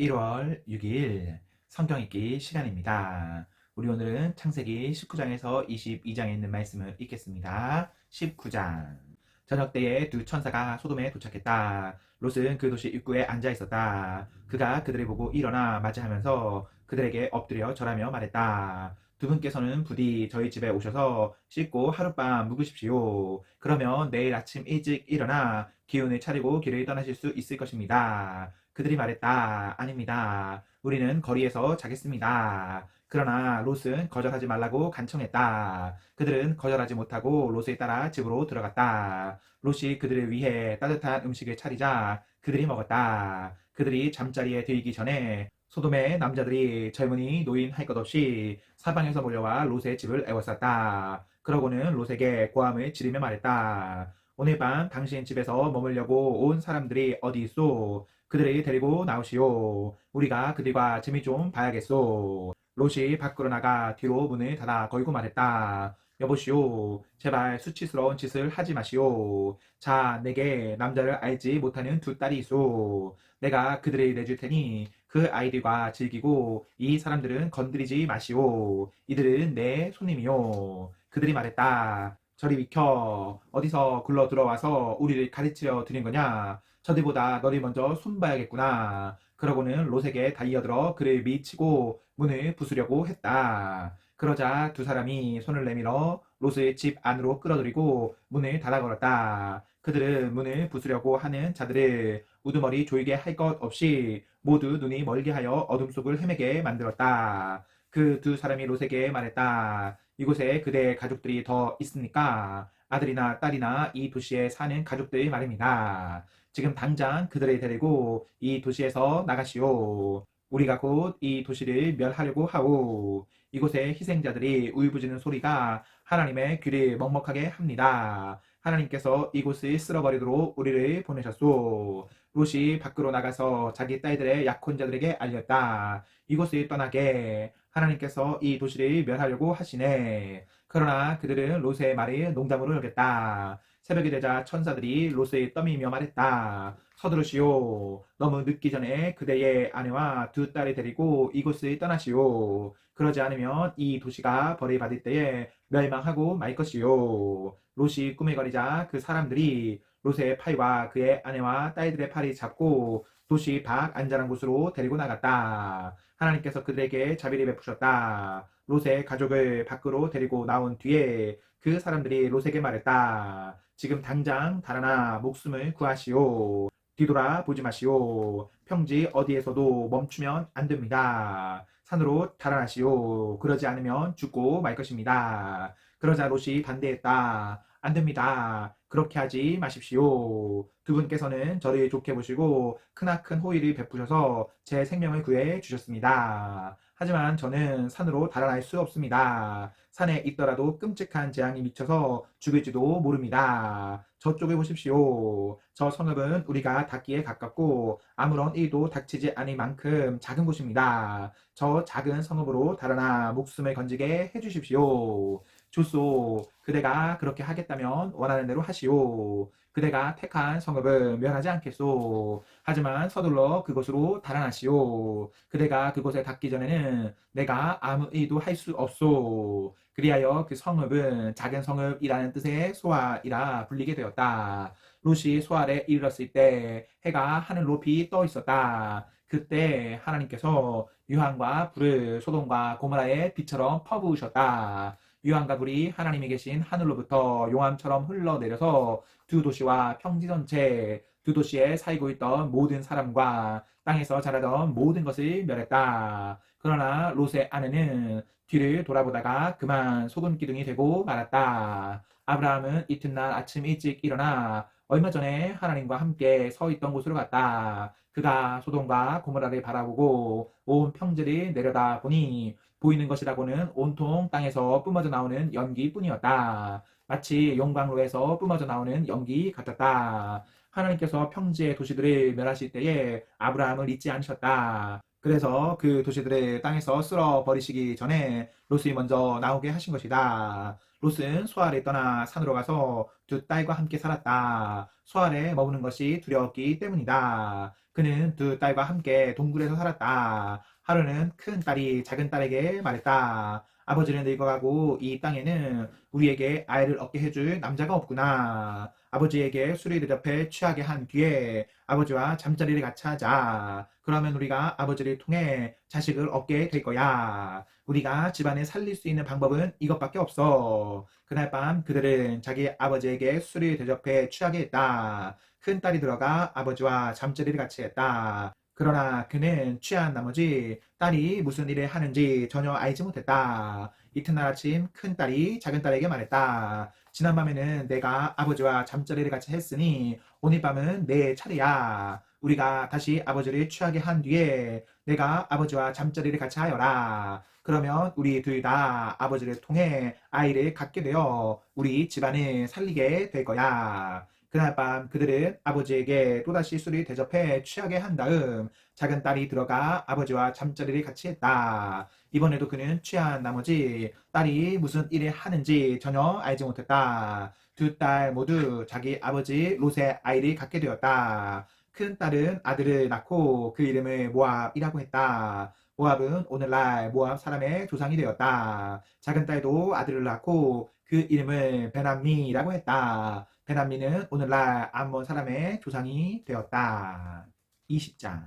1월 6일 성경 읽기 시간입니다. 우리 오늘은 창세기 19장에서 22장에 있는 말씀을 읽겠습니다. 19장. 저녁 때에 두 천사가 소돔에 도착했다. 롯은 그 도시 입구에 앉아 있었다. 그가 그들을 보고 일어나 맞이하면서 그들에게 엎드려 절하며 말했다. 두 분께서는 부디 저희 집에 오셔서 씻고 하룻밤 묵으십시오. 그러면 내일 아침 일찍 일어나 기운을 차리고 길을 떠나실 수 있을 것입니다. 그들이 말했다. 아닙니다. 우리는 거리에서 자겠습니다. 그러나 롯은 거절하지 말라고 간청했다. 그들은 거절하지 못하고 롯을 따라 집으로 들어갔다. 롯이 그들을 위해 따뜻한 음식을 차리자 그들이 먹었다. 그들이 잠자리에 들기 전에 소돔의 남자들이 젊은이 노인 할 것 없이 사방에서 몰려와 롯의 집을 에워쌌다. 그러고는 롯에게 고함을 지르며 말했다. 오늘 밤 당신 집에서 머물려고 온 사람들이 어디 있소? 그들을 데리고 나오시오. 우리가 그들과 재미 좀 봐야겠소. 롯이 밖으로 나가 뒤로 문을 닫아 걸고 말했다. 여보시오. 제발 수치스러운 짓을 하지 마시오. 자, 내게 남자를 알지 못하는 두 딸이 있소. 내가 그들을 내줄 테니 그 아이들과 즐기고 이 사람들은 건드리지 마시오. 이들은 내 손님이요. 그들이 말했다. 저리 비켜. 어디서 굴러 들어와서 우리를 가르치려 드린 거냐? 저들보다 너를 먼저 손봐야겠구나. 그러고는 롯에게 달려들어 그를 밀치고 문을 부수려고 했다. 그러자 두 사람이 손을 내밀어 롯을 집 안으로 끌어들이고 문을 닫아 걸었다. 그들은 문을 부수려고 하는 자들을 우두머리 조이게 할 것 없이 모두 눈이 멀게 하여 어둠 속을 헤매게 만들었다. 그 두 사람이 롯에게 말했다. 이곳에 그대의 가족들이 더 있습니까? 아들이나 딸이나 이 도시에 사는 가족들 말입니다. 지금 당장 그들을 데리고 이 도시에서 나가시오. 우리가 곧 이 도시를 멸하려고 하오. 이곳의 희생자들이 울부짖는 소리가 하나님의 귀를 먹먹하게 합니다. 하나님께서 이곳을 쓸어버리도록 우리를 보내셨소. 롯이 밖으로 나가서 자기 딸들의 약혼자들에게 알렸다. 이곳을 떠나게 하나님께서 이 도시를 멸하려고 하시네. 그러나 그들은 롯의 말을 농담으로 여겼다. 새벽이 되자 천사들이 롯을 떠밀며 말했다. 서두르시오. 너무 늦기 전에 그대의 아내와 두 딸을 데리고 이곳을 떠나시오. 그러지 않으면 이 도시가 벌을 받을 때에 멸망하고 말 것이요. 롯이 꿈에 거리자 그 사람들이 롯의 팔과 그의 아내와 딸들의 팔을 잡고 도시 밖 안전한 곳으로 데리고 나갔다. 하나님께서 그들에게 자비를 베푸셨다. 롯의 가족을 밖으로 데리고 나온 뒤에 그 사람들이 롯에게 말했다. 지금 당장 달아나 목숨을 구하시오. 뒤돌아 보지 마시오. 평지 어디에서도 멈추면 안 됩니다. 산으로 달아나시오. 그러지 않으면 죽고 말 것입니다. 그러자 롯이 반대했다. 안 됩니다. 그렇게 하지 마십시오. 두 분께서는 저를 좋게 보시고 크나큰 호의를 베푸셔서 제 생명을 구해 주셨습니다. 하지만 저는 산으로 달아날 수 없습니다. 산에 있더라도 끔찍한 재앙이 미쳐서 죽을지도 모릅니다. 저쪽을 보십시오. 저 성읍은 우리가 닿기에 가깝고 아무런 일도 닥치지 않을 만큼 작은 곳입니다. 저 작은 성읍으로 달아나 목숨을 건지게 해주십시오. 좋소. 그대가 그렇게 하겠다면 원하는 대로 하시오. 그대가 택한 성읍은 멸하지 않겠소. 하지만 서둘러 그곳으로 달아나시오. 그대가 그곳에 닿기 전에는 내가 아무 일도 할 수 없소. 그리하여 그 성읍은 작은 성읍이라는 뜻의 소알이라 불리게 되었다. 롯이 소알에 이르렀을 때 해가 하늘 높이 떠 있었다. 그때 하나님께서 유황과 불을 소돔과 고모라의 빛처럼 퍼부으셨다. 유황과 불이 하나님이 계신 하늘로부터 용암처럼 흘러내려서 두 도시와 평지 전체, 두 도시에 살고 있던 모든 사람과 땅에서 자라던 모든 것을 멸했다. 그러나 롯의 아내는 뒤를 돌아보다가 그만 소금 기둥이 되고 말았다. 아브라함은 이튿날 아침 일찍 일어나 얼마 전에 하나님과 함께 서 있던 곳으로 갔다. 그가 소돔과 고모라를 바라보고 온 평지를 내려다 보니 보이는 것이라고는 온통 땅에서 뿜어져 나오는 연기뿐이었다. 마치 용광로에서 뿜어져 나오는 연기 같았다. 하나님께서 평지의 도시들을 멸하실 때에 아브라함을 잊지 않으셨다. 그래서 그 도시들을 땅에서 쓸어 버리시기 전에 롯이 먼저 나오게 하신 것이다. 롯은 소알을 떠나 산으로 가서 두 딸과 함께 살았다. 소알에 머무는 것이 두려웠기 때문이다. 그는 두 딸과 함께 동굴에서 살았다. 하루는 큰 딸이 작은 딸에게 말했다. 아버지는 늙어가고 이 땅에는 우리에게 아이를 얻게 해줄 남자가 없구나. 아버지에게 술을 대접해 취하게 한 뒤에 아버지와 잠자리를 같이 하자. 그러면 우리가 아버지를 통해 자식을 얻게 될 거야. 우리가 집안을 살릴 수 있는 방법은 이것밖에 없어. 그날 밤 그들은 자기 아버지에게 술을 대접해 취하게 했다. 큰 딸이 들어가 아버지와 잠자리를 같이 했다. 그러나 그는 취한 나머지 딸이 무슨 일을 하는지 전혀 알지 못했다. 이튿날 아침 큰 딸이 작은 딸에게 말했다. 지난밤에는 내가 아버지와 잠자리를 같이 했으니 오늘 밤은 내 차례야. 우리가 다시 아버지를 취하게 한 뒤에 내가 아버지와 잠자리를 같이 하여라. 그러면 우리 둘 다 아버지를 통해 아이를 갖게 되어 우리 집안을 살리게 될 거야. 그날 밤 그들은 아버지에게 또다시 술을 대접해 취하게 한 다음 작은 딸이 들어가 아버지와 잠자리를 같이 했다. 이번에도 그는 취한 나머지 딸이 무슨 일을 하는지 전혀 알지 못했다. 두 딸 모두 자기 아버지 롯의 아이를 갖게 되었다. 큰 딸은 아들을 낳고 그 이름을 모압이라고 했다. 모압은 오늘날 모압 사람의 조상이 되었다. 작은 딸도 아들을 낳고 그 이름을 베남미라고 했다. 베남미는 오늘날 암몬 사람의 조상이 되었다. 20장.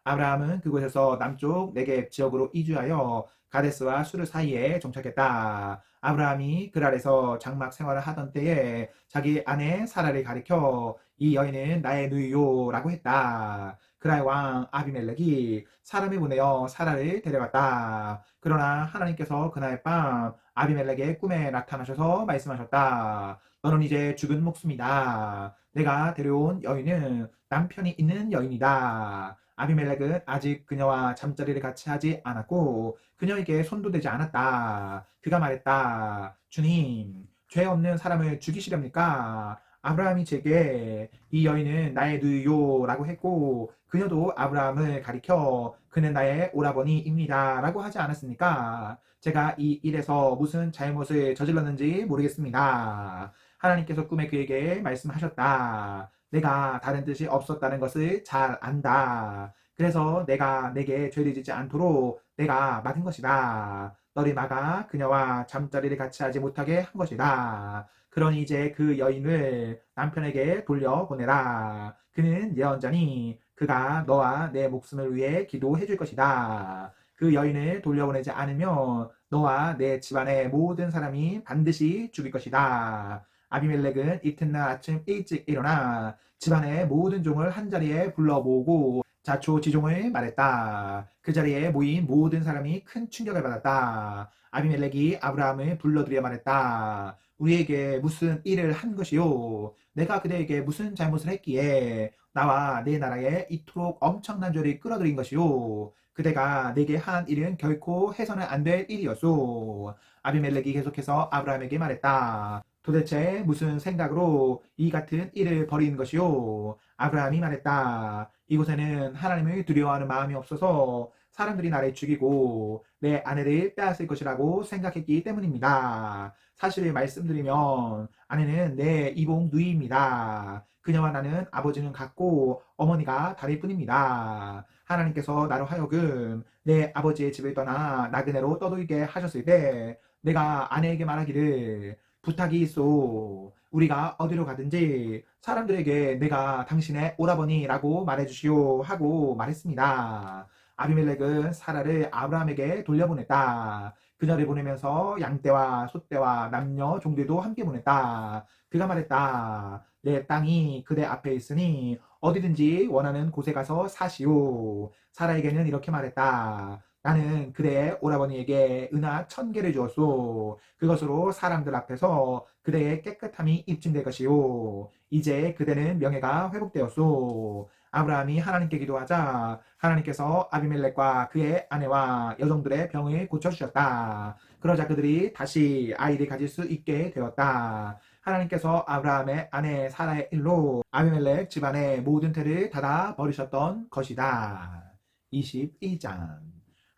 아브라함은 그곳에서 남쪽 네겝 지역으로 이주하여 가데스와 수르 사이에 정착했다. 아브라함이 그랄에서 장막 생활을 하던 때에 자기 아내 사라를 가리켜 이 여인은 나의 누이요라고 했다. 그랄 왕 아비멜렉이 사람을 보내어 사라를 데려갔다. 그러나 하나님께서 그날 밤 아비멜렉의 꿈에 나타나셔서 말씀하셨다. 너는 이제 죽은 목숨이다. 내가 데려온 여인은 남편이 있는 여인이다. 아비멜렉은 아직 그녀와 잠자리를 같이 하지 않았고 그녀에게 손도 대지 않았다. 그가 말했다. 주님, 죄 없는 사람을 죽이시렵니까? 아브라함이 제게 이 여인은 나의 누이요라고 했고 그녀도 아브라함을 가리켜 그는 나의 오라버니입니다 라고 하지 않았습니까? 제가 이 일에서 무슨 잘못을 저질렀는지 모르겠습니다. 하나님께서 꿈에 그에게 말씀하셨다. 내가 다른 뜻이 없었다는 것을 잘 안다. 그래서 내가 내게 죄를 짓지 않도록 내가 막은 것이다. 너를 막아 그녀와 잠자리를 같이 하지 못하게 한 것이다. 그러니 이제 그 여인을 남편에게 돌려보내라. 그는 예언자니 그가 너와 내 목숨을 위해 기도해 줄 것이다. 그 여인을 돌려보내지 않으면 너와 내 집안의 모든 사람이 반드시 죽일 것이다. 아비멜렉은 이튿날 아침 일찍 일어나 집안의 모든 종을 한자리에 불러 모으고 자초지종을 말했다. 그 자리에 모인 모든 사람이 큰 충격을 받았다. 아비멜렉이 아브라함을 불러들여 말했다. 우리에게 무슨 일을 한 것이요? 내가 그대에게 무슨 잘못을 했기에 나와 내 나라에 이토록 엄청난 죄를 끌어들인 것이요? 그대가 내게 한 일은 결코 해서는 안 될 일이었소. 아비멜렉이 계속해서 아브라함에게 말했다. 도대체 무슨 생각으로 이 같은 일을 벌이는 것이요? 아브라함이 말했다. 이곳에는 하나님을 두려워하는 마음이 없어서 사람들이 나를 죽이고 내 아내를 빼앗을 것이라고 생각했기 때문입니다. 사실을 말씀드리면 아내는 내 이복 누이입니다. 그녀와 나는 아버지는 같고 어머니가 다를 뿐입니다. 하나님께서 나로 하여금 내 아버지의 집을 떠나 나그네로 떠돌게 하셨을 때 내가 아내에게 말하기를 부탁이 있소. 우리가 어디로 가든지 사람들에게 내가 당신의 오라버니라고 말해주시오 하고 말했습니다. 아비멜렉은 사라를 아브라함에게 돌려보냈다. 그녀를 보내면서 양떼와 소떼와 남녀 종들도 함께 보냈다. 그가 말했다. 내 땅이 그대 앞에 있으니 어디든지 원하는 곳에 가서 사시오. 사라에게는 이렇게 말했다. 나는 그대의 오라버니에게 은하 1000개를 주었소. 그것으로 사람들 앞에서 그대의 깨끗함이 입증될 것이오. 이제 그대는 명예가 회복되었소. 아브라함이 하나님께 기도하자 하나님께서 아비멜렉과 그의 아내와 여종들의 병을 고쳐주셨다. 그러자 그들이 다시 아이를 가질 수 있게 되었다. 하나님께서 아브라함의 아내 사라의 일로 아비멜렉 집안의 모든 태를 닫아 버리셨던 것이다. 22장.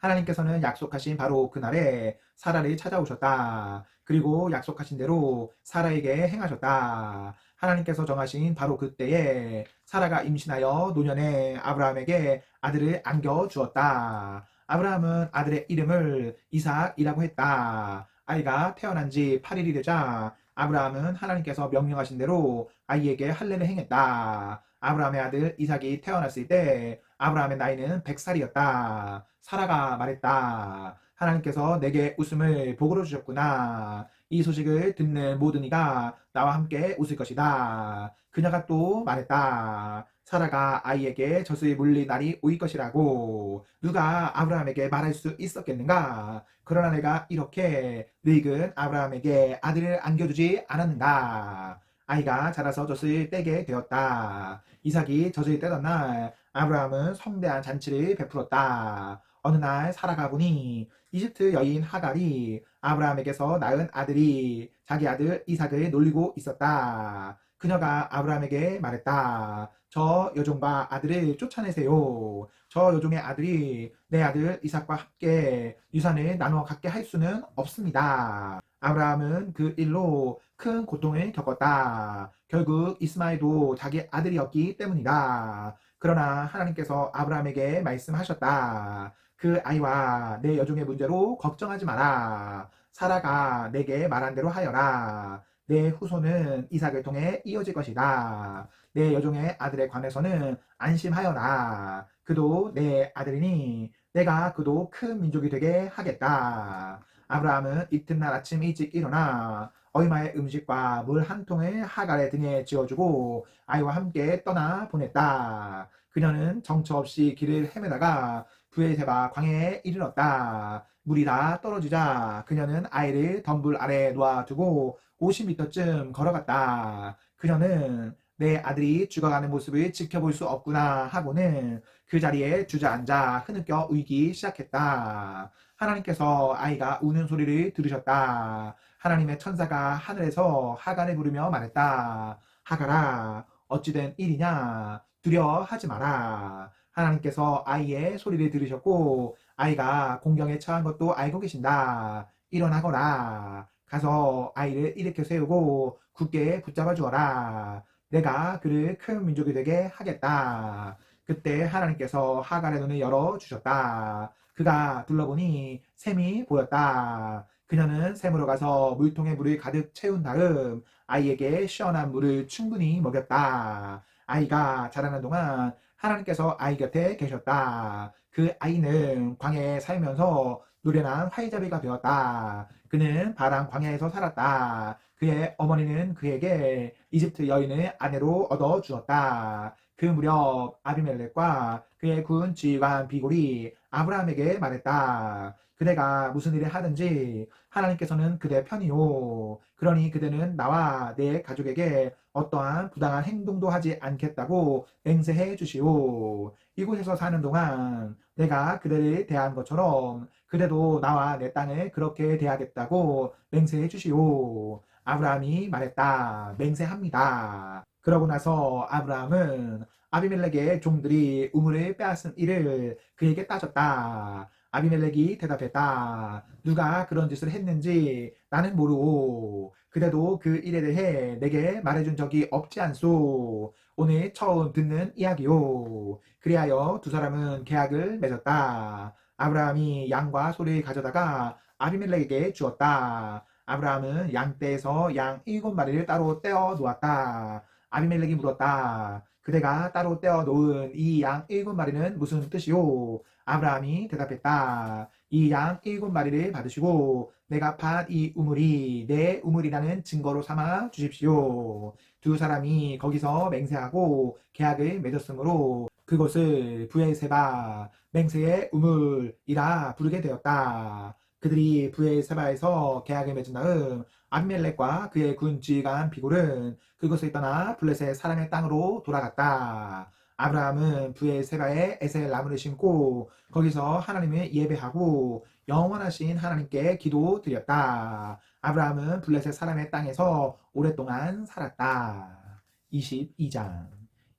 하나님께서는 약속하신 바로 그날에 사라를 찾아오셨다. 그리고 약속하신 대로 사라에게 행하셨다. 하나님께서 정하신 바로 그때에 사라가 임신하여 노년에 아브라함에게 아들을 안겨 주었다. 아브라함은 아들의 이름을 이삭이라고 했다. 아이가 태어난 지 8일이 되자 아브라함은 하나님께서 명령하신 대로 아이에게 할례를 행했다. 아브라함의 아들 이삭이 태어났을 때 아브라함의 나이는 100살이었다. 사라가 말했다. 하나님께서 내게 웃음을 복으로 주셨구나. 이 소식을 듣는 모든 이가 나와 함께 웃을 것이다. 그녀가 또 말했다. 사라가 아이에게 젖을 물릴 날이 올 것이라고. 누가 아브라함에게 말할 수 있었겠는가? 그러나 내가 이렇게 늙은 아브라함에게 아들을 안겨주지 않았는가? 아이가 자라서 젖을 떼게 되었다. 이삭이 젖을 떼던 날 아브라함은 성대한 잔치를 베풀었다. 어느 날 사라가 보니 이집트 여인 하갈이 아브라함에게서 낳은 아들이 자기 아들 이삭을 놀리고 있었다. 그녀가 아브라함에게 말했다. 저 여종과 아들을 쫓아내세요. 저 여종의 아들이 내 아들 이삭과 함께 유산을 나누어 갖게 할 수는 없습니다. 아브라함은 그 일로 큰 고통을 겪었다. 결국 이스마엘도 자기 아들이었기 때문이다. 그러나 하나님께서 아브라함에게 말씀하셨다. 그 아이와 내 여종의 문제로 걱정하지 마라. 사라가 내게 말한 대로 하여라. 내 후손은 이삭을 통해 이어질 것이다. 내 여종의 아들에 관해서는 안심하여라. 그도 내 아들이니 내가 그도 큰 민족이 되게 하겠다. 아브라함은 이튿날 아침 일찍 일어나 어이마의 음식과 물 한 통을 하갈의 등에 지어주고 아이와 함께 떠나 보냈다. 그녀는 정처 없이 길을 헤매다가 브엘세바 광야에 이르렀다. 물이 다 떨어지자 그녀는 아이를 덤불 아래에 놓아두고 50m쯤 걸어갔다. 그녀는 내 아들이 죽어가는 모습을 지켜볼 수 없구나 하고는 그 자리에 주저앉아 흐느껴 울기 시작했다. 하나님께서 아이가 우는 소리를 들으셨다. 하나님의 천사가 하늘에서 하갈을 부르며 말했다. 하갈아, 어찌된 일이냐? 두려워하지 마라. 하나님께서 아이의 소리를 들으셨고 아이가 공경에 처한 것도 알고 계신다. 일어나거라. 가서 아이를 일으켜 세우고 굳게 붙잡아 주어라. 내가 그를 큰 민족이 되게 하겠다. 그때 하나님께서 하갈의 눈을 열어 주셨다. 그가 둘러보니 샘이 보였다. 그녀는 샘으로 가서 물통에 물을 가득 채운 다음 아이에게 시원한 물을 충분히 먹였다. 아이가 자라는 동안 하나님께서 아이 곁에 계셨다. 그 아이는 광야에 살면서 노련한 화이자비가 되었다. 그는 바람 광야에서 살았다. 그의 어머니는 그에게 이집트 여인을 아내로 얻어 주었다. 그 무렵 아비멜렉과 그의 군 지휘관 비골이 아브라함에게 말했다. 그대가 무슨 일을 하든지 하나님께서는 그대 편이요. 그러니 그대는 나와 내 가족에게 어떠한 부당한 행동도 하지 않겠다고 맹세해 주시오. 이곳에서 사는 동안 내가 그대를 대한 것처럼 그대도 나와 내 땅을 그렇게 대하겠다고 맹세해 주시오. 아브라함이 말했다. 맹세합니다. 그러고 나서 아브라함은 아비멜렉의 종들이 우물을 빼앗은 일을 그에게 따졌다. 아비멜렉이 대답했다. 누가 그런 짓을 했는지 나는 모르오. 그대도 그 일에 대해 내게 말해준 적이 없지 않소. 오늘 처음 듣는 이야기요. 그리하여 두 사람은 계약을 맺었다. 아브라함이 양과 소를 가져다가 아비멜렉에게 주었다. 아브라함은 양떼에서 양 7마리를 따로 떼어 놓았다. 아비멜렉이 물었다. 그대가 따로 떼어 놓은 이 양 7마리는 무슨 뜻이오? 아브라함이 대답했다. 이 양 7마리를 받으시고 내가 판 이 우물이 내 우물이라는 증거로 삼아 주십시오. 두 사람이 거기서 맹세하고 계약을 맺었으므로 그곳을 브엘세바 맹세의 우물이라 부르게 되었다. 그들이 브엘세바에서 계약을 맺은 다음 아비멜렉과 그의 군 지휘관 비골은 그곳을 떠나 블레셋 사람의 땅으로 돌아갔다. 아브라함은 브엘세바에 에셀 나무를 심고 거기서 하나님을 예배하고 영원하신 하나님께 기도드렸다. 아브라함은 블레셋 사람의 땅에서 오랫동안 살았다. 22장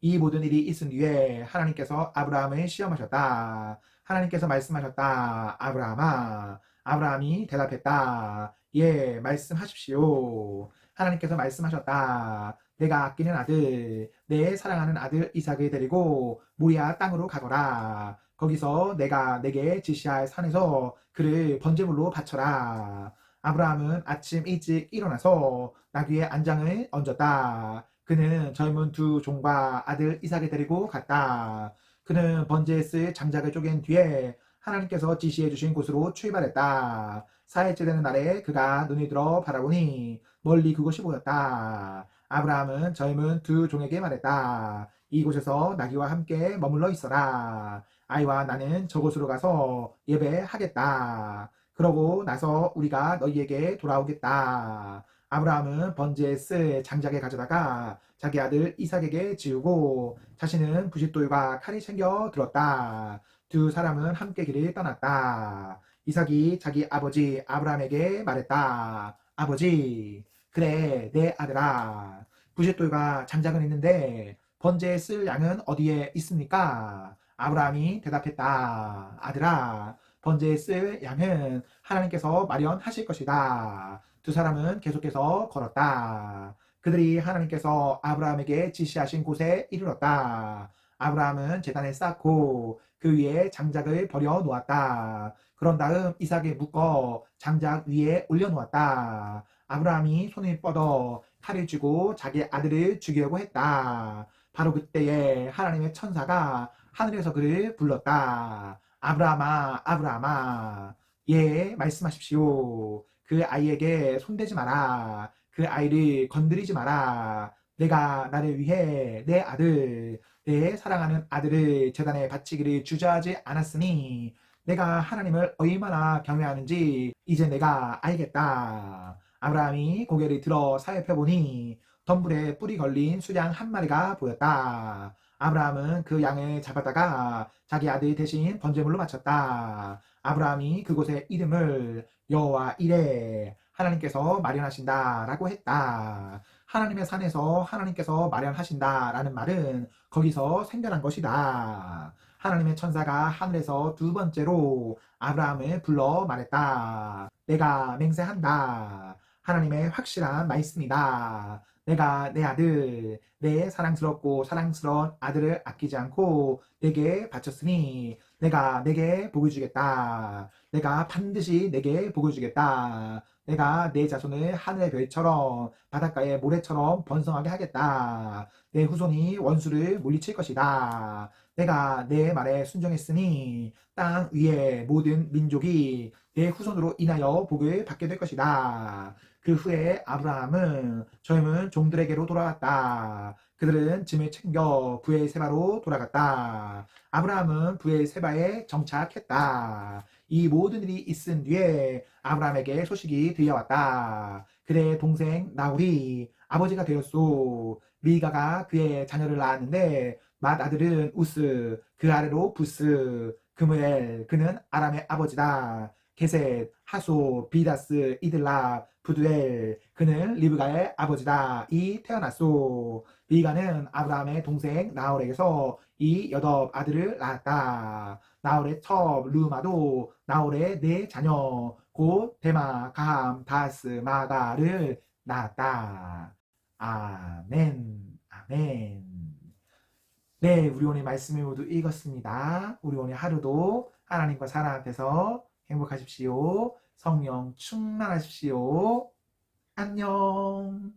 이 모든 일이 있은 뒤에 하나님께서 아브라함을 시험하셨다. 하나님께서 말씀하셨다. 아브라함아. 아브라함이 대답했다. 예, 말씀하십시오. 하나님께서 말씀하셨다. 내가 아끼는 아들, 내 사랑하는 아들 이삭을 데리고 모리아 땅으로 가거라. 거기서 내가 내게 지시할 산에서 그를 번제물로 바쳐라. 아브라함은 아침 일찍 일어나서 나귀의 안장을 얹었다. 그는 젊은 두 종과 아들 이삭을 데리고 갔다. 그는 번제에 쓸 장작을 쪼갠 뒤에 하나님께서 지시해 주신 곳으로 출발했다. 사흘째 되는 날에 그가 눈이 들어 바라보니 멀리 그곳이 보였다. 아브라함은 젊은 두 종에게 말했다. 이곳에서 나귀와 함께 머물러 있어라. 아이와 나는 저곳으로 가서 예배하겠다. 그러고 나서 우리가 너희에게 돌아오겠다. 아브라함은 번제에 쓸 장작을 가져다가 자기 아들 이삭에게 지우고 자신은 부싯돌과 칼이 챙겨 들었다. 두 사람은 함께 길을 떠났다. 이삭이 자기 아버지 아브라함에게 말했다. 아버지, 그래, 내 아들아. 부싯돌과 장작은 있는데 번제에 쓸 양은 어디에 있습니까? 아브라함이 대답했다. 아들아, 번제에 쓸 양은 하나님께서 마련하실 것이다. 두 사람은 계속해서 걸었다. 그들이 하나님께서 아브라함에게 지시하신 곳에 이르렀다. 아브라함은 제단을 쌓고 그 위에 장작을 버려 놓았다. 그런 다음 이삭을 묶어 장작 위에 올려놓았다. 아브라함이 손을 뻗어 칼을 쥐고 자기 아들을 죽이려고 했다. 바로 그때에 하나님의 천사가 하늘에서 그를 불렀다. 아브라함아, 아브라함아. 예, 말씀하십시오. 그 아이에게 손대지 마라. 그 아이를 건드리지 마라. 내가 나를 위해 내 아들, 내 사랑하는 아들을 제단에 바치기를 주저하지 않았으니 내가 하나님을 얼마나 경외하는지 이제 내가 알겠다. 아브라함이 고개를 들어 살펴보니 덤불에 뿔이 걸린 수양 한 마리가 보였다. 아브라함은 그 양을 잡아다가 자기 아들 대신 번제물로 바쳤다. 아브라함이 그곳의 이름을 여호와 이레, 하나님께서 마련하신다라고 했다. 하나님의 산에서 하나님께서 마련하신다라는 말은 거기서 생겨난 것이다. 하나님의 천사가 하늘에서 두 번째로 아브라함을 불러 말했다. 내가 맹세한다. 하나님의 확실한 말씀이다. 내가 내 아들, 내 사랑스럽고 사랑스러운 아들을 아끼지 않고 내게 바쳤으니 내가 내게 복을 주겠다. 내가 반드시 내게 복을 주겠다. 내가 내 자손을 하늘의 별처럼 바닷가의 모래처럼 번성하게 하겠다. 내 후손이 원수를 물리칠 것이다. 내가 내 말에 순종했으니 땅 위의 모든 민족이 내 후손으로 인하여 복을 받게 될 것이다. 그 후에 아브라함은 젊은 종들에게로 돌아갔다. 그들은 짐을 챙겨 브엘세바로 돌아갔다. 아브라함은 브엘세바에 정착했다. 이 모든 일이 있은 뒤에 아브라함에게 소식이 들려왔다. 그의 동생 나홀이 아버지가 되었소. 밀가가 그의 자녀를 낳았는데 맏아들은 우스, 그 아래로 부스, 그무엘, 그는 아람의 아버지다. 게셋, 하소, 비다스, 이들라, 부두엘, 그는 리브가의 아버지다. 이 태어났소. 밀가는 아브라함의 동생 나홀에게서 이 여덟 아들을 낳았다. 나홀의 첩 르마도 나홀의 네 자녀 곧 데마, 가함, 다스, 마가를 낳았다. 아멘, 아멘. 네, 우리 오늘 말씀을 모두 읽었습니다. 우리 오늘 하루도 하나님과 사랑 앞에서 행복하십시오. 성령 충만하십시오. 안녕.